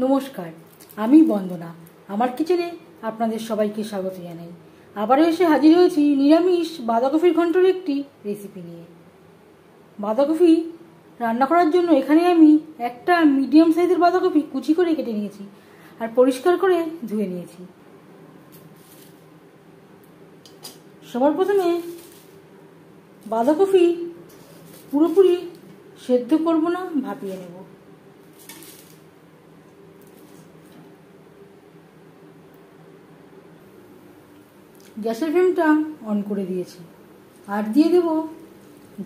নমস্কার, আমি বন্দনা। আমার কিচেনে আপনাদের সবাইকে স্বাগত জানাই। আবারও এসে হাজির হয়েছি নিরামিষ বাঁধাকপির ঘন্টর একটি রেসিপি নিয়ে। বাঁধাকপি রান্না করার জন্য এখানে আমি একটা মিডিয়াম সাইজের বাঁধাকপি কুচি করে কেটে নিয়েছি আর পরিষ্কার করে ধুয়ে নিয়েছি। সবার প্রথমে বাঁধাকপি পুরোপুরি সেদ্ধ করব না, ভাপিয়ে নেব। গ্যাসের ফ্লেমটা অন করে দিয়েছি আর দিয়ে দেব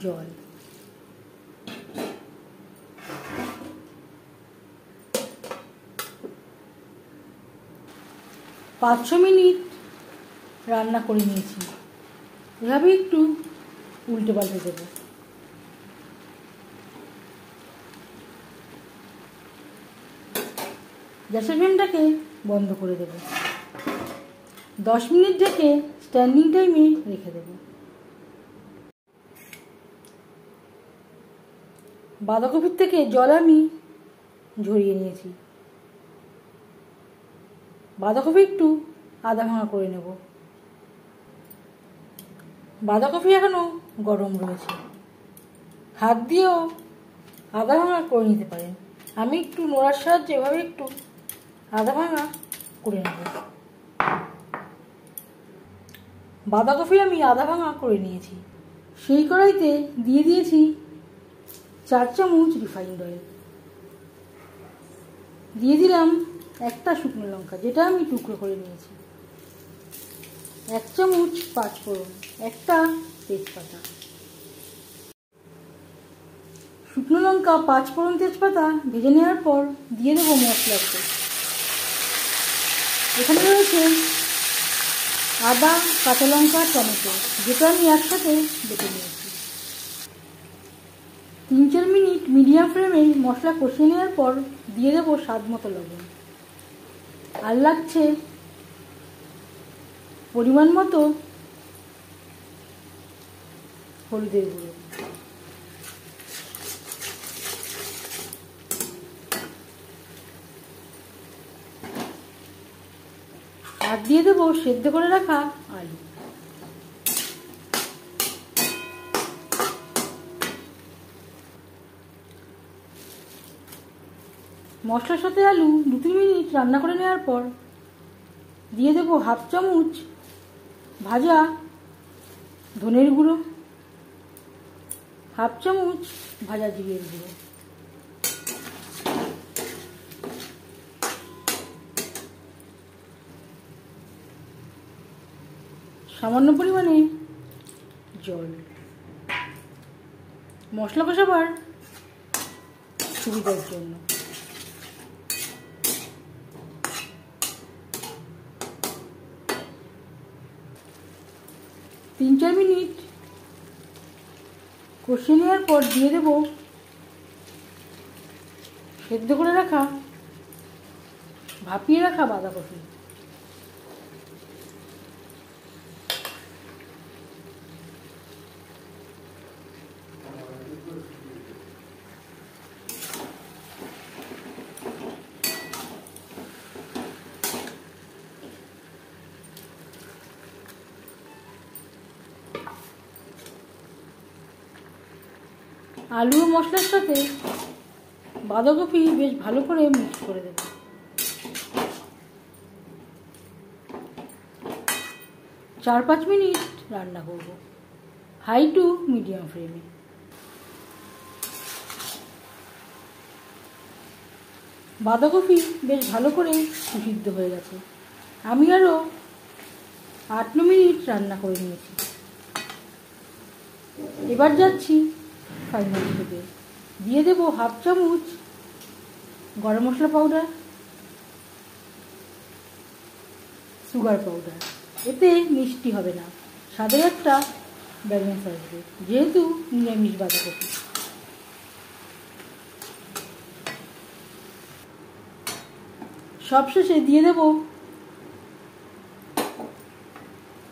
জল। পাঁচ ছ মিনিট রান্না করে নিয়েছি। এভাবে একটু উল্টে পাল্টে দেব। গ্যাসের ফ্লেমটাকে বন্ধ করে দেব। 10 মিনিট ঢেকে স্ট্যান্ডিং টাইমে রেখে দেব। বাঁধাকপির থেকে জল আমি ঝরিয়ে নিয়েছি। বাঁধাকপি একটু আধা ভাঙা করে নেব। বাঁধাকপি এখনো গরম রয়েছে, হাত দিয়েও আধা ভাঙা করে নিতে পারেন। আমি একটু নোড়ার সাহায্যে এভাবে একটু আধা ভাঙা করে নেব। বাঁধাকপি আমি আধা ভাঙা করে নিয়েছি। সেই কড়াইতে দিয়ে দিয়েছি 4 চামচ রিফাইন্ড অয়েল। দিয়ে দিলাম একটা শুকনো লঙ্কা, যেটা আমি টুকরো করে নিয়েছি। 1 চামচ পাঁচফোড়ন, একটা তেজপাতা। শুকনো লঙ্কা, পাঁচফোড়ন, তেজপাতা ভেজে নেওয়ার পর দিয়ে দেবো মশলাগুলো। এখানে রয়েছে আদা, কাঁচা লঙ্কা, টমেটো, যেটা আমি একসাথে বেটে নিয়েছি। 3-4 মিনিট মিডিয়াম ফ্লেমে মশলা কষিয়ে নেওয়ার পর দিয়ে দেবো স্বাদ মতো লবণ। আর লাগছে পরিমাণ মতো হলুদের গুঁড়ো। আর দিয়ে দেবো সেদ্ধ করে রাখা আলু। মশলার সাথে আলু 2-3 মিনিট রান্না করে নেওয়ার পর দিয়ে দেবো 1/2 চামচ ভাজা ধনের গুঁড়ো, 1/2 চামচ ভাজা জিরের গুঁড়ো, সামান্য পরিমাণে জল। মশলা কষাবার সুবিধার জন্য। তিন 4 মিনিট কষিয়ে নেওয়ার পর দিয়ে দেব সেদ্ধ করে রাখা, ভাপিয়ে রাখা বাঁধাকপি। আলু ও মশলার সাথে বাঁধাকপি বেশ ভালো করে মিক্স করে দেব। 4-5 মিনিট রান্না করব, হাই টু মিডিয়াম ফ্লেমে। বাঁধাকপি বেশ ভালো করে সিদ্ধ হয়ে গেছে। আমি আরও 8-9 মিনিট রান্না করে নিয়েছি। এবার যাচ্ছি ফাইনাল স্টেপে। দিয়ে দেবো 1/2 চামচ গরম মশলা পাউডার, সুগার পাউডার। এতে মিষ্টি হবে না, স্বাদের একটা ব্যালেন্স আসবে, যেহেতু নিরামিষ বাঁধাকপি। সবশেষে দিয়ে দেবো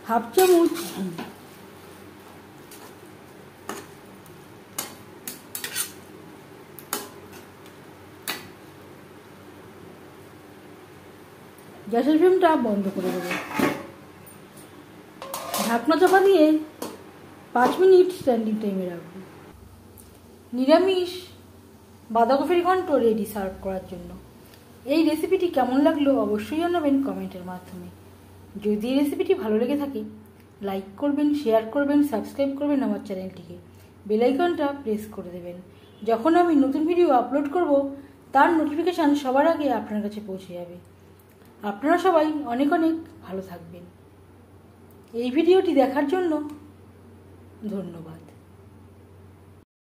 1/2 চামচ ঘি। গ্যাসের ফ্লেমটা বন্ধ করে দেবো। ঢাকনা চাপা দিয়ে 5 মিনিট স্ট্যান্ডিং টাইমে রাখবো। নিরামিষ বাঁধাকপির ঘন্ট রেডি সার্ভ করার জন্য। এই রেসিপিটি কেমন লাগলো অবশ্যই জানাবেন কমেন্টের মাধ্যমে। যদি এই রেসিপিটি ভালো লেগে থাকে লাইক করবেন, শেয়ার করবেন, সাবস্ক্রাইব করবেন আমার চ্যানেলটিকে, বেল আইকনটা প্রেস করে দেবেন। যখন আমি নতুন ভিডিও আপলোড করব তার নোটিফিকেশান সবার আগে আপনার কাছে পৌঁছে যাবে। আপনারা সবাই অনেক অনেক ভালো থাকবেন। এই ভিডিওটি দেখার জন্য ধন্যবাদ।